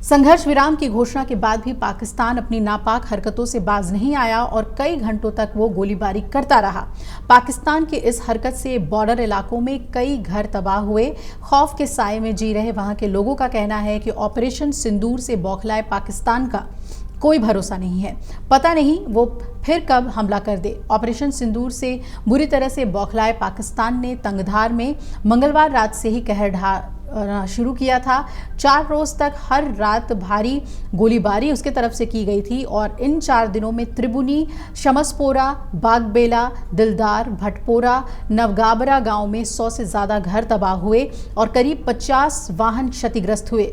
संघर्ष विराम की घोषणा के बाद भी पाकिस्तान अपनी नापाक हरकतों से बाज नहीं आया और कई घंटों तक वो गोलीबारी करता रहा। पाकिस्तान की इस हरकत से बॉर्डर इलाकों में कई घर तबाह हुए। खौफ के साए में जी रहे वहां के लोगों का कहना है कि ऑपरेशन सिंदूर से बौखलाए पाकिस्तान का कोई भरोसा नहीं है। पता नहीं वो फिर कब हमला कर दे। ऑपरेशन सिंदूर से बुरी तरह से बौखलाए पाकिस्तान ने तंगधार में मंगलवार रात से ही कहर ढाना शुरू किया था। 4 रोज तक हर रात भारी गोलीबारी उसके तरफ से की गई थी और इन 4 दिनों में त्रिबुनी, शमसपोरा, बागबेला, दिलदार, भटपोरा, नवगाबरा गांव में 100 से ज़्यादा घर तबाह हुए और करीब 50 वाहन क्षतिग्रस्त हुए।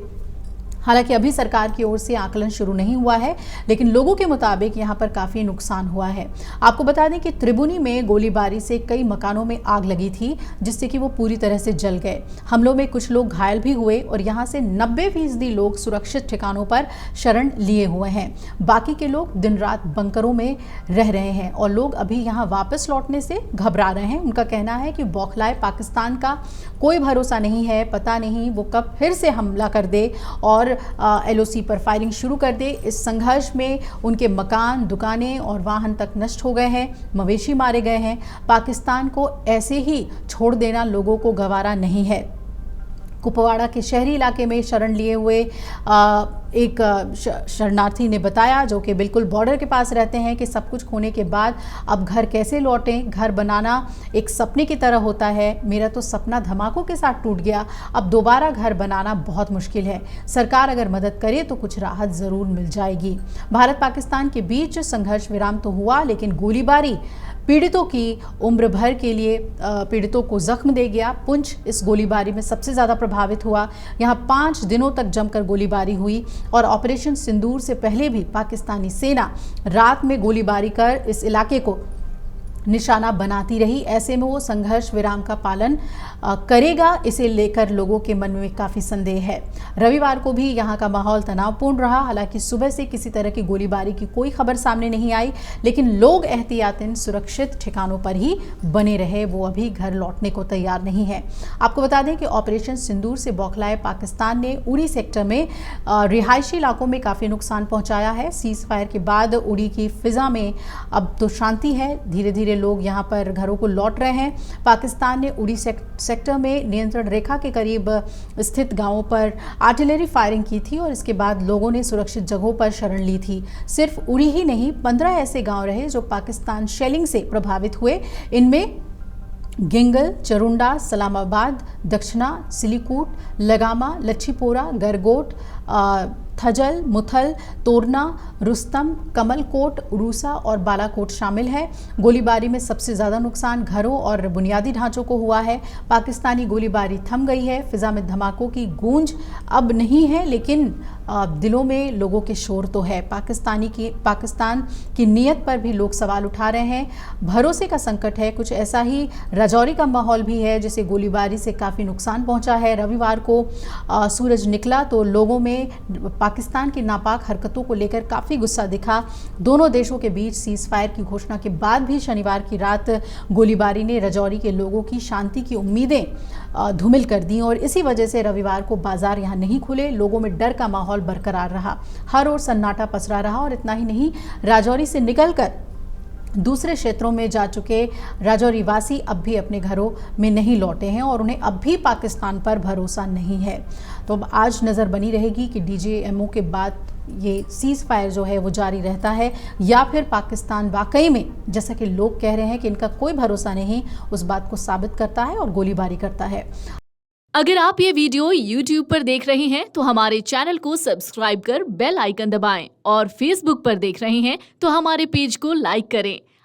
हालांकि अभी सरकार की ओर से आकलन शुरू नहीं हुआ है, लेकिन लोगों के मुताबिक यहां पर काफ़ी नुकसान हुआ है। आपको बता दें कि त्रिबुनी में गोलीबारी से कई मकानों में आग लगी थी, जिससे कि वो पूरी तरह से जल गए। हमलों में कुछ लोग घायल भी हुए और यहां से 90% लोग सुरक्षित ठिकानों पर शरण लिए हुए हैं। बाकी के लोग दिन रात बंकरों में रह रहे हैं और लोग अभी यहाँ वापस लौटने से घबरा रहे हैं। उनका कहना है कि बौखलाए पाकिस्तान का कोई भरोसा नहीं है, पता नहीं वो कब फिर से हमला कर दे और LOC पर फायरिंग शुरू कर दे। इस संघर्ष में उनके मकान, दुकानें और वाहन तक नष्ट हो गए हैं, मवेशी मारे गए हैं। पाकिस्तान को ऐसे ही छोड़ देना लोगों को गवारा नहीं है। कुपवाड़ा के शहरी इलाके में शरण लिए हुए एक शरणार्थी ने बताया, जो कि बिल्कुल बॉर्डर के पास रहते हैं, कि सब कुछ खोने के बाद अब घर कैसे लौटें। घर बनाना एक सपने की तरह होता है। मेरा तो सपना धमाकों के साथ टूट गया। अब दोबारा घर बनाना बहुत मुश्किल है। सरकार अगर मदद करे तो कुछ राहत ज़रूर मिल जाएगी। भारत पाकिस्तान के बीच संघर्ष विराम तो हुआ, लेकिन गोलीबारी पीड़ितों की उम्र भर के लिए पीड़ितों को जख्म दे गया। पुंछ इस गोलीबारी में सबसे ज़्यादा प्रभावित हुआ। यहाँ 5 दिनों तक जमकर गोलीबारी हुई और ऑपरेशन सिंदूर से पहले भी पाकिस्तानी सेना रात में गोलीबारी कर इस इलाके को निशाना बनाती रही। ऐसे में वो संघर्ष विराम का पालन करेगा, इसे लेकर लोगों के मन में काफ़ी संदेह है। रविवार को भी यहाँ का माहौल तनावपूर्ण रहा। हालांकि सुबह से किसी तरह की गोलीबारी की कोई खबर सामने नहीं आई, लेकिन लोग एहतियातन सुरक्षित ठिकानों पर ही बने रहे। वो अभी घर लौटने को तैयार नहीं है। आपको बता दें कि ऑपरेशन सिंदूर से बौखलाए पाकिस्तान ने उड़ी सेक्टर में रिहायशी इलाकों में काफ़ी नुकसान पहुँचाया है। सीज फायर के बाद उड़ी की फिजा में अब तो शांति है। धीरे धीरे लोग यहां पर घरों को लौट रहे हैं। पाकिस्तान ने उड़ी सेक्टर में नियंत्रण रेखा के करीब स्थित गांवों पर आर्टिलरी फायरिंग की थी और इसके बाद लोगों ने सुरक्षित जगहों पर शरण ली थी। सिर्फ उड़ी ही नहीं, 15 ऐसे गांव रहे जो पाकिस्तान शेलिंग से प्रभावित हुए। इनमें गिंगल, चरुंडा, सलामाबाद, दक्षिणा, सिलीकूट, लगामा, लच्छीपोरा, गरगोट, थजल, मुथल, तोरना, रुस्तम, कमलकोट, उरूसा और बालाकोट शामिल है। गोलीबारी में सबसे ज़्यादा नुकसान घरों और बुनियादी ढांचों को हुआ है। पाकिस्तानी गोलीबारी थम गई है। फिजा में धमाकों की गूंज अब नहीं है, लेकिन दिलों में लोगों के शोर तो है। पाकिस्तान की नीयत पर भी लोग सवाल उठा रहे हैं। भरोसे का संकट है। कुछ ऐसा ही राजौरी का माहौल भी है, जिसे गोलीबारी से काफ़ी नुकसान पहुंचा है। रविवार को सूरज निकला तो लोगों में पाकिस्तान की नापाक हरकतों को लेकर काफ़ी गुस्सा दिखा। दोनों देशों के बीच सीज फायर की घोषणा के बाद भी शनिवार की रात गोलीबारी ने राजौरी के लोगों की शांति की उम्मीदें धूमिल कर दी और इसी वजह से रविवार को बाजार यहाँ नहीं खुले। लोगों में डर का माहौल बरकरार रहा। हर ओर सन्नाटा पसरा रहा और इतना ही नहीं, राजौरी से निकलकर दूसरे क्षेत्रों में जा चुके राजौरी वासी अब भी अपने घरों में नहीं लौटे हैं और उन्हें अब भी पाकिस्तान पर भरोसा नहीं है। तो अब आज नज़र बनी रहेगी कि DJMO के बाद ये सीज फायर जो है वो जारी रहता है या फिर पाकिस्तान वाकई में, जैसा कि लोग कह रहे हैं कि इनका कोई भरोसा नहीं, उस बात को साबित करता है और गोलीबारी करता है। अगर आप ये वीडियो YouTube पर देख रहे हैं तो हमारे चैनल को सब्सक्राइब कर बेल आइकन दबाएं और Facebook पर देख रहे हैं तो हमारे पेज को लाइक करें।